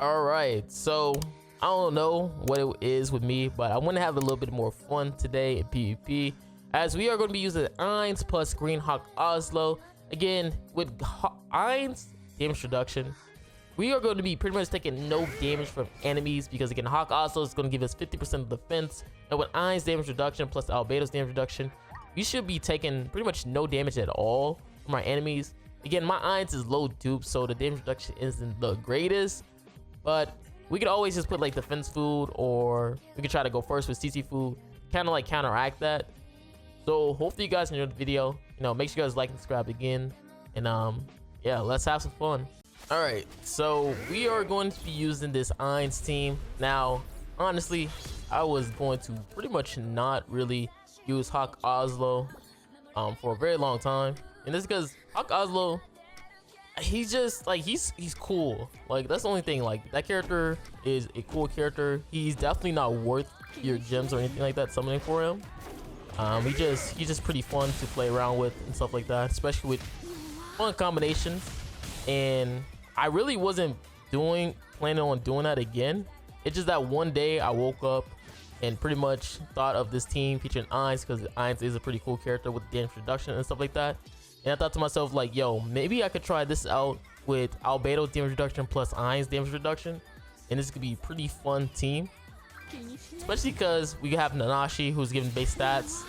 All right, so I don't know what it is with me, but I want to have a little bit more fun today in PvP, as we are going to be using AINZ plus Green Hawk Oslo. Again, with AINZ damage reduction, we are going to be pretty much taking no damage from enemies, because again, Hawk Oslo is going to give us 50% of defense, and with AINZ damage reduction plus Albedo's damage reduction, we should be taking pretty much no damage at all from our enemies. Again, my AINZ is low dupe, so the damage reduction isn't the greatest, but we could always just put like defense food, or we could try to go first with CC food, kind of like counteract that. So hopefully you guys enjoyed the video. Make sure you guys like and subscribe again, and yeah, let's have some fun. All right, so we are going to be using this AINZ team. Now honestly, I was going to pretty much not really use Hawk Oslo for a very long time, and this is because Hawk Oslo, he's just like he's cool. Like, that's the only thing. Like, that character is a cool character. He's definitely not worth your gems or anything like that summoning for him. He's just pretty fun to play around with and stuff like that, especially with fun combinations. And I really wasn't planning on doing that again. It's just that one day I woke up and pretty much thought of this team featuring AINZ, because AINZ is a pretty cool character with damage reduction and stuff like that. And I thought to myself, like, yo, maybe I could try this out with Albedo damage reduction plus AINZ damage reduction, and this could be a pretty fun team, especially because we have Nanashi, who's giving base stats,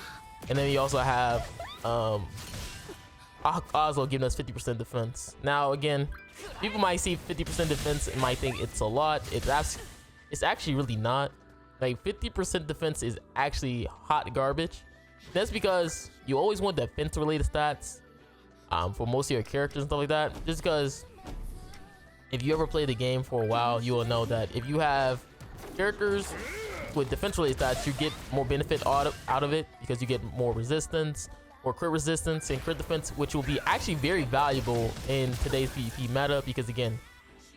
and then we also have Oslo giving us 50% defense. Now again, people might see 50% defense and might think it's a lot. It's actually really not. Like, 50% defense is actually hot garbage. That's because you always want defense related stats for most of your characters and stuff like that, just because if you ever play the game for a while, you will know that if you have characters with defense related stats, you get more benefit out of it, because you get more resistance or crit resistance and crit defense, which will be actually very valuable in today's PvP meta, because again,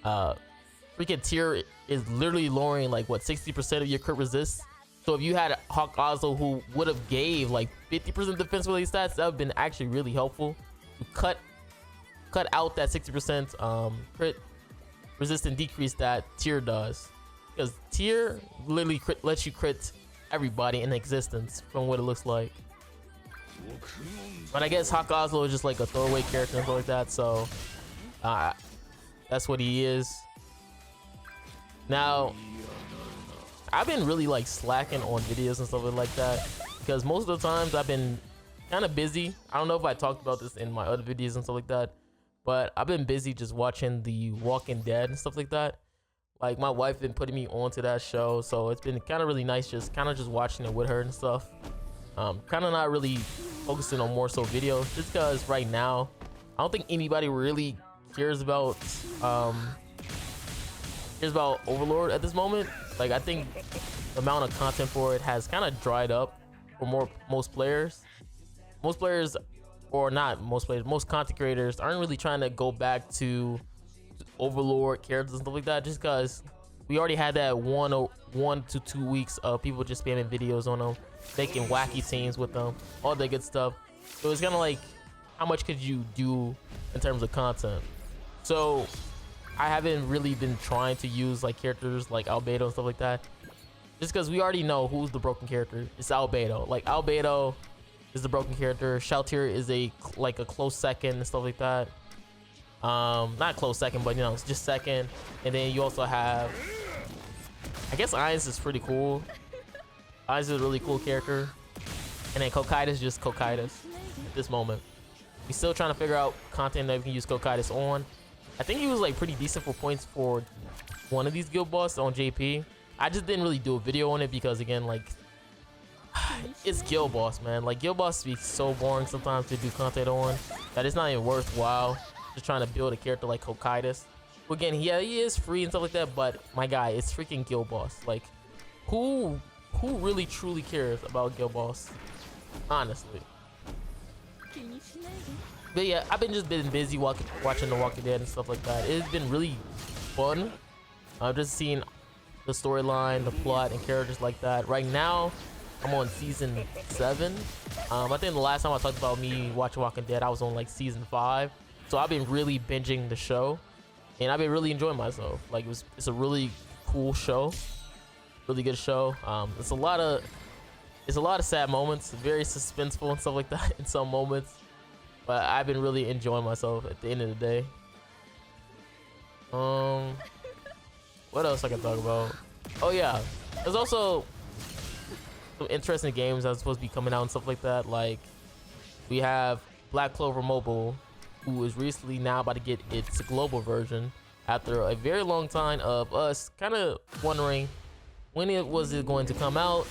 freaking tier is literally lowering like what, 60% of your crit resist. So if you had Hawk Oslo who would have gave like 50% defense related stats, that would have been actually really helpful to cut out that 60% crit resistant decrease that tier does, because tier literally lets you crit everybody in existence from what it looks like. But I guess Hawk Oslo is just like a throwaway character and stuff like that, so that's what he is. Now I've been really like slacking on videos and stuff like that, because most of the times I've been kind of busy. I don't know if I talked about this in my other videos and stuff like that, but I've been busy just watching The Walking Dead and stuff like that. Like, my wife been putting me onto that show, so it's been kind of really nice just watching it with her and stuff. Kind of not really focusing on more so videos, just because right now I don't think anybody really cares about Overlord at this moment. Like, I think the amount of content for it has kind of dried up for most players. Most content creators aren't really trying to go back to Overlord characters and stuff like that, just because we already had that 1 to 2 weeks of people just spamming videos on them, making wacky teams with them, all that good stuff. So it's kind of like, how much could you do in terms of content? So I haven't really been trying to use like characters like Albedo and stuff like that, just because we already know who's the broken character. It's Albedo. Like, Albedo is the broken character. Shaltir is a close second and stuff like that. Not close second, but it's just second. And then you also have, I guess AINZ is pretty cool. AINZ is a really cool character. And then Kokaitis is just Kokaitis at this moment. We're still trying to figure out content that we can use Kokaitis on. I think he was like pretty decent for points for one of these guild boss on JP. I just didn't really do a video on it, because again, like, it's guild boss, man. Like, guild boss be so boring sometimes to do content on that it's not even worthwhile just trying to build a character like Kokaitis. Again, yeah, he is free and stuff like that, but my guy, it's freaking guild boss. Like, who really truly cares about guild boss, honestly? But yeah, I've been busy watching The Walking Dead and stuff like that. It's been really fun. I've just seen the storyline, the plot, and characters like that. Right now, I'm on season 7. I think the last time I talked about me watching Walking Dead, I was on like season 5. So I've been really binging the show. and I've been really enjoying myself. Like it's a really cool show, really good show. It's a lot of sad moments, very suspenseful and stuff like that in some moments, but I've been really enjoying myself at the end of the day. What else I can talk about? Oh yeah, there's also some interesting games that's supposed to be coming out and stuff like that. Like we have Black Clover Mobile, who is recently now about to get its global version after a very long time of us kind of wondering when it was going to come out,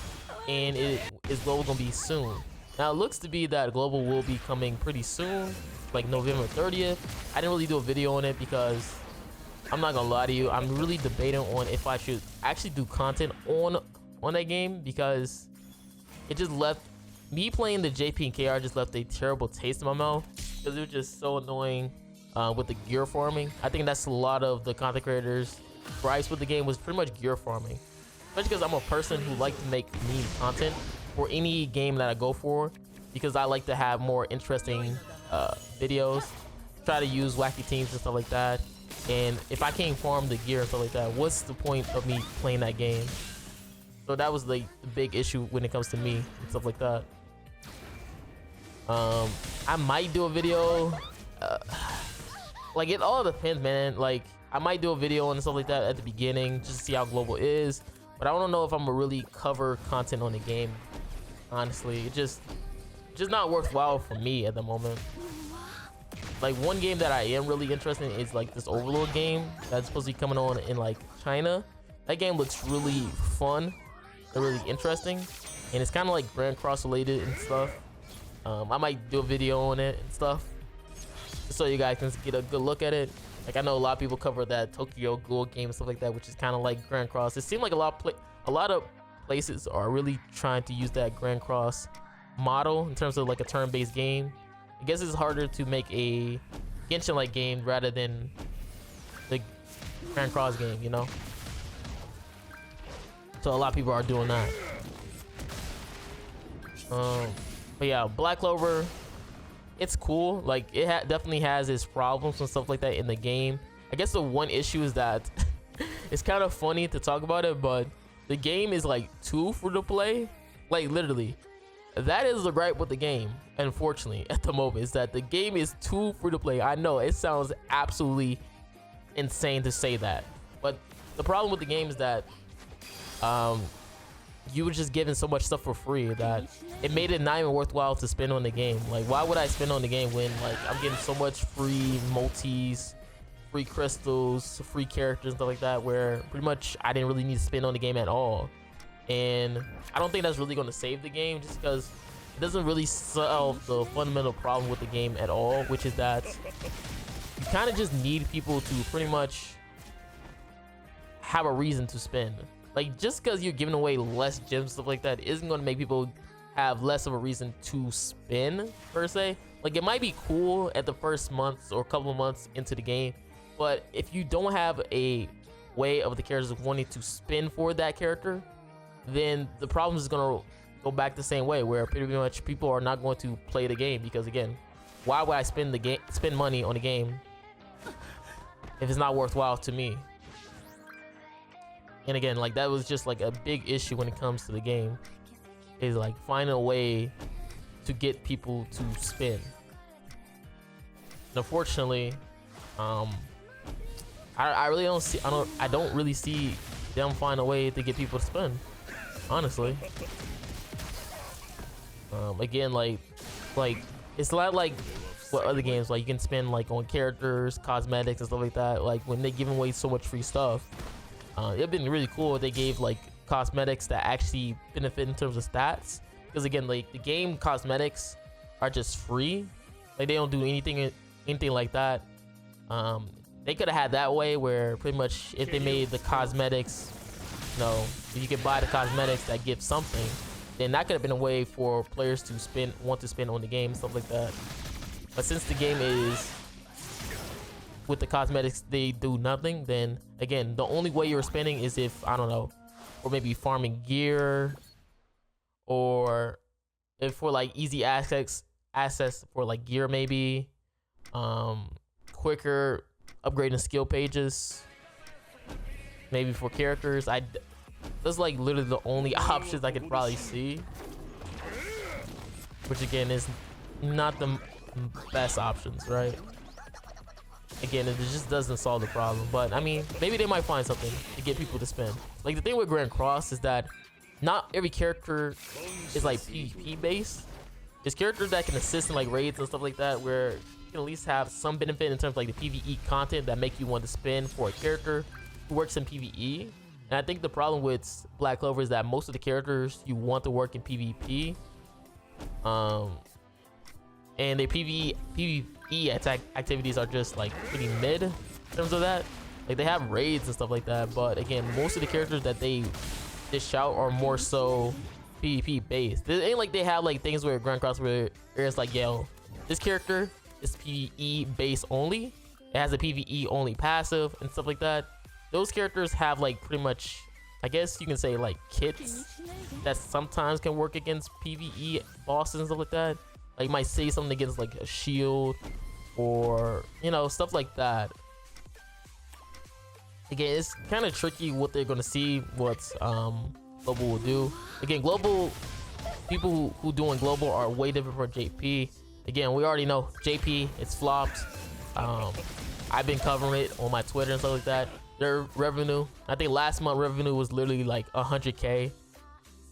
and it is global gonna be soon. Now it looks to be that global will be coming pretty soon, like November 30th. I didn't really do a video on it because I'm not gonna lie to you, I'm really debating on if I should actually do content on that game, because it just left me playing the JP and KR just left a terrible taste in my mouth, because it was just so annoying with the gear farming. I think that's a lot of the content creators' gripes with the game, was pretty much gear farming. Especially because I'm a person who like to make meme content for any game that I go for, because I like to have more interesting videos, try to use wacky teams and stuff like that. And if I can't farm the gear and stuff like that, what's the point of me playing that game? So that was like the big issue when it comes to me and stuff like that. I might do a video, like it all depends, man. Like I might do a video and stuff like that at the beginning just to see how global is, but I don't know if I'm gonna really cover content on the game. Honestly, it just not worthwhile for me at the moment. Like one game that I am really interested in is like this Overlord game that's supposed to be coming on in like China. That game looks really fun and really interesting, and it's kind of like grandcross related and stuff. I might do a video on it and stuff, just so you guys can get a good look at it. Like I know a lot of people cover that Tokyo Ghoul game and stuff like that, which is kind of like grandcross. It seemed like a lot of places are really trying to use that grandcross model in terms of like a turn-based game. I guess it's harder to make a Genshin-like game rather than the grandcross game, you know? So a lot of people are doing that. But yeah, Black Clover, it's cool. Like it definitely has its problems and stuff like that in the game. I guess the one issue is that it's kind of funny to talk about it, but the game is like too free to play. Like literally, that is the gripe with the game. Unfortunately, at the moment, is that the game is too free to play. I know it sounds absolutely insane to say that, but the problem with the game is that you were just given so much stuff for free that it made it not even worthwhile to spend on the game. Like why would I spend on the game when like I'm getting so much free multis, free crystals, free characters and stuff like that, where pretty much I didn't really need to spend on the game at all. And I don't think that's really going to save the game, just because it doesn't really solve the fundamental problem with the game at all, which is that you kind of just need people to pretty much have a reason to spend. Like just because you're giving away less gems, stuff like that, isn't going to make people have less of a reason to spend per se. Like it might be cool at the first months or couple of months into the game, but if you don't have a way of the characters wanting to spend for that character, then the problem is going to go back the same way, where pretty much people are not going to play the game, because again, why would I spend money on the game if it's not worthwhile to me? And again, like that was just like a big issue when it comes to the game, is like finding a way to get people to spend. And unfortunately, I really don't see, I don't really see them find a way to get people to spend, honestly. Again, like it's not like what other games, like you can spend like on characters, cosmetics and stuff like that. Like when they give away so much free stuff, it'd been really cool if they gave like cosmetics that actually benefit in terms of stats, because again, like the game cosmetics are just free. Like they don't do anything like that. They could have had that way where pretty much if they made the cosmetics, you know, if you could buy the cosmetics that give something, then that could have been a way for players to want to spend on the game and stuff like that. But since the game is with the cosmetics, they do nothing, then again, the only way you're spending is if, I don't know, or maybe farming gear, or if for like easy access for like gear, maybe quicker upgrading skill pages, maybe for characters. That's like literally the only options I could probably see, which again is not the best options, right? Again, it just doesn't solve the problem, but I mean, maybe they might find something to get people to spend. Like the thing with Grand Cross is that not every character is like PvP based. There's characters that can assist in like raids and stuff like that, where you can at least have some benefit in terms of like the PvE content that make you want to spend for a character who works in PvE. And I think the problem with Black Clover is that most of the characters you want to work in PvP, and their PvE attack activities are just like pretty mid in terms of that. Like they have raids and stuff like that, but again, most of the characters that they dish out are more so PvP based. It ain't like they have like things where Grand Cross where it's like, yo, this character is PvE based only. It has a PvE only passive and stuff like that. Those characters have like pretty much, I guess you can say, like kits that sometimes can work against PvE bosses and stuff like that. Like might say something against like a shield or, you know, stuff like that. Again, it's kind of tricky what they're going to see, what Global will do. Again, Global, people who doing Global are way different from JP. Again, we already know JP, it's flopped. I've been covering it on my Twitter and stuff like that. Their revenue, I think last month revenue was literally like 100K.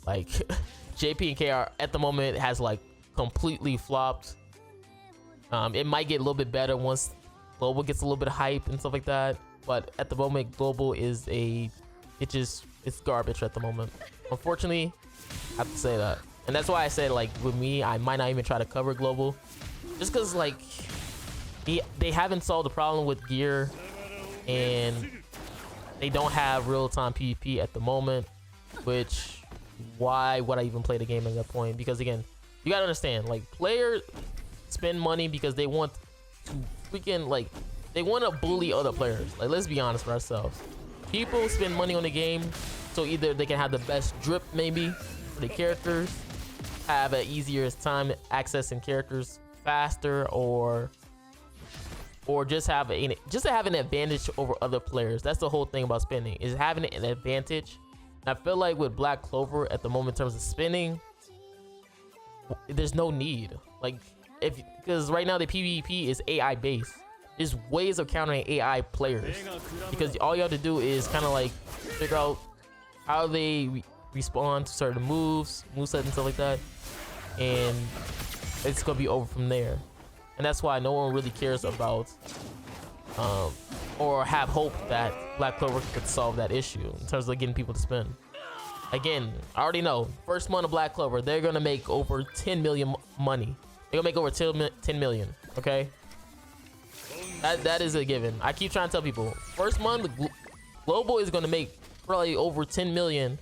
Like JP and KR at the moment has like completely flopped. It might get a little bit better once Global gets a little bit of hype and stuff like that, but at the moment Global is it's garbage at the moment, unfortunately. I have to say that, and that's why I said, like, with me, I might not even try to cover Global, just because like they haven't solved the problem with gear, and they don't have real-time PvP at the moment, which why would I even play the game at that point? Because again, you gotta understand, like, players spend money because they want to freaking, like, they want to bully other players. Like, let's be honest with ourselves. People spend money on the game so either they can have the best drip maybe for the characters, have an easier time accessing characters faster, or just have an advantage over other players. That's the whole thing about spending, is having an advantage. And I feel like with Black Clover at the moment in terms of spending, there's no need. Like, because right now the PvP is AI based. There's ways of countering AI players, because all you have to do is kind of like figure out how they respond to certain movesets and stuff like that, and it's gonna be over from there. And that's why no one really cares about or have hope that Black Clover could solve that issue in terms of getting people to spend. Again, I already know first month of Black Clover, they're gonna make over 10 million money. They're gonna make over 10 million. Okay, that is a given. I keep trying to tell people, first month Global is gonna make probably over 10 million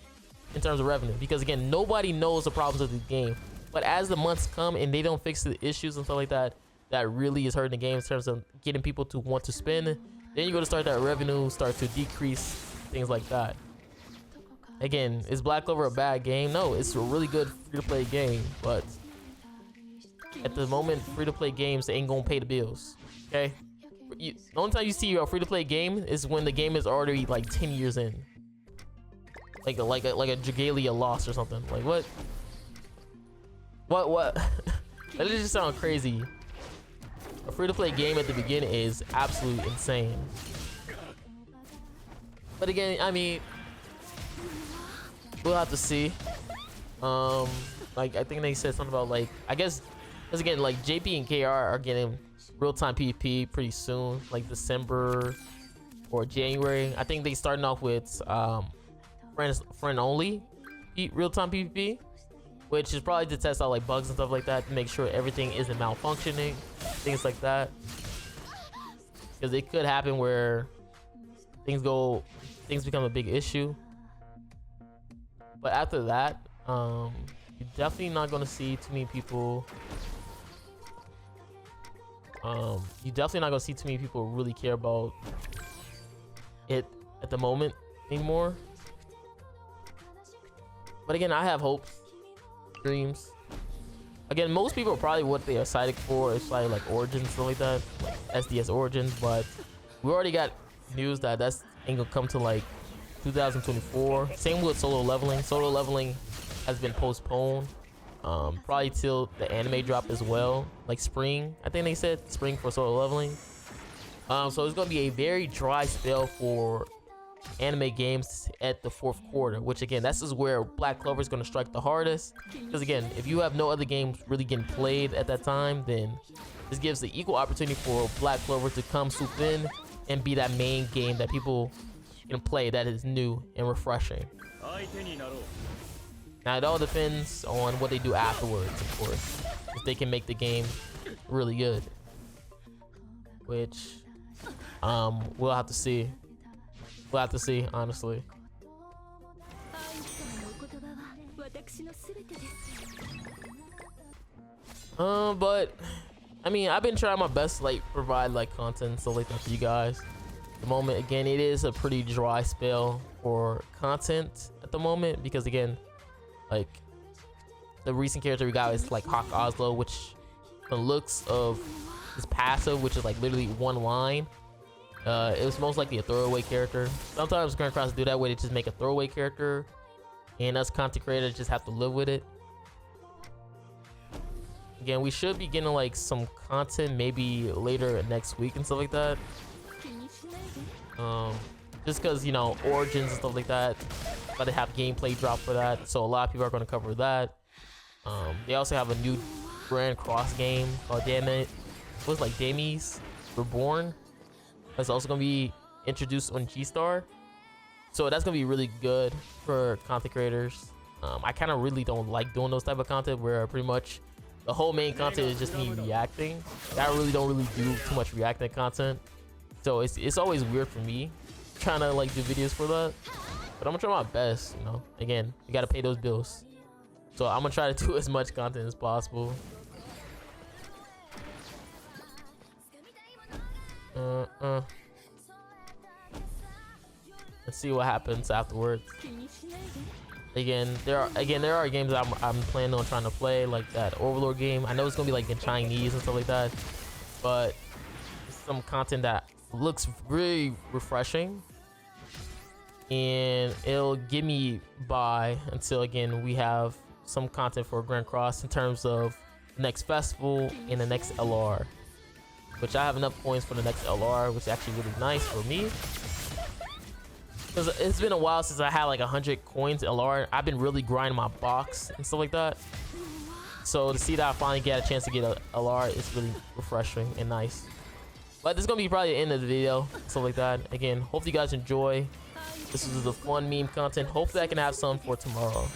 in terms of revenue, because again, nobody knows the problems of the game. But as the months come and they don't fix the issues and stuff like that, that really is hurting the game in terms of getting people to want to spend, then you're going to start that revenue start to decrease, things like that. Again, is Black Clover a bad game? No, it's a really good free-to-play game, but at the moment, free-to-play games ain't going to pay the bills, okay? The only time you see a free-to-play game is when the game is already like 10 years in. Like a Dragalia loss or something. Like, what? That just sound crazy. A free-to-play game at the beginning is absolutely insane. But again, I mean, we'll have to see. Like, I think they said something about, like, I guess, because again, like, JP and KR are getting real-time PvP pretty soon, like December or January. I think they starting off with friend only real-time PvP, which is probably to test out like bugs and stuff like that, to make sure everything isn't malfunctioning, things like that. Because it could happen where things become a big issue. But after that, you're definitely not going to see too many people. You're definitely not going to see too many people really care about it at the moment anymore. But again, I have hopes, dreams. Again, most people probably what they are excited for is probably like Origins, stuff like that, like SDS Origins. But We already got news that that's ain't gonna come to like 2024. Same with solo leveling. Solo leveling has been postponed. Probably till the anime drop as well, like spring. I think they said spring for solo leveling. So it's gonna be a very dry spell for anime games at the fourth quarter, which again, this is where Black Clover is gonna strike the hardest. Because again, if you have no other games really getting played at that time, then this gives the equal opportunity for Black Clover to come swoop in and be that main game that people can play that is new and refreshing. Now it all depends on what they do afterwards, of course. If they can make the game really good, which we'll have to see. We'll have to see, honestly. But I mean, I've been trying my best to like provide like content and stuff like that for you guys. At the moment, again, it is a pretty dry spell for content at the moment because again, like the recent character we got is like Hawk Oslo, which the looks of his passive, which is like literally one line. It was most likely a throwaway character. Sometimes grandcross do that way, they just make a throwaway character, and us content creators just have to live with it. Again, we should be getting like some content maybe later next week and stuff like that. Just because, you know, Origins and stuff like that, but they have gameplay drop for that, so a lot of people are going to cover that. They also have a new grandcross game called what's like Damies Reborn. That's also going to be introduced on G-Star, so that's going to be really good for content creators. I kind of really don't like doing those type of content where pretty much the whole main content is just me reacting. I don't really do too much reacting content, so it's always weird for me trying to like do videos for that. But I'm gonna try my best, you know. Again, you gotta pay those bills, so I'm gonna try to do as much content as possible. Let's see what happens afterwards. Again, there are games that I'm planning on trying to play, like that Overlord game. I know it's gonna be like in Chinese and stuff like that, but it's some content that looks really refreshing, and it'll get me by until again we have some content for grandcross in terms of the next festival and the next LR, which I have enough points for the next LR, which is actually really nice for me. Because it's been a while since I had like 100 coins LR. I've been really grinding my box and stuff like that. So to see that I finally get a chance to get a LR is really refreshing and nice. But this is going to be probably the end of the video, stuff like that. Again, hope you guys enjoy. This is the fun meme content. Hopefully I can have some for tomorrow.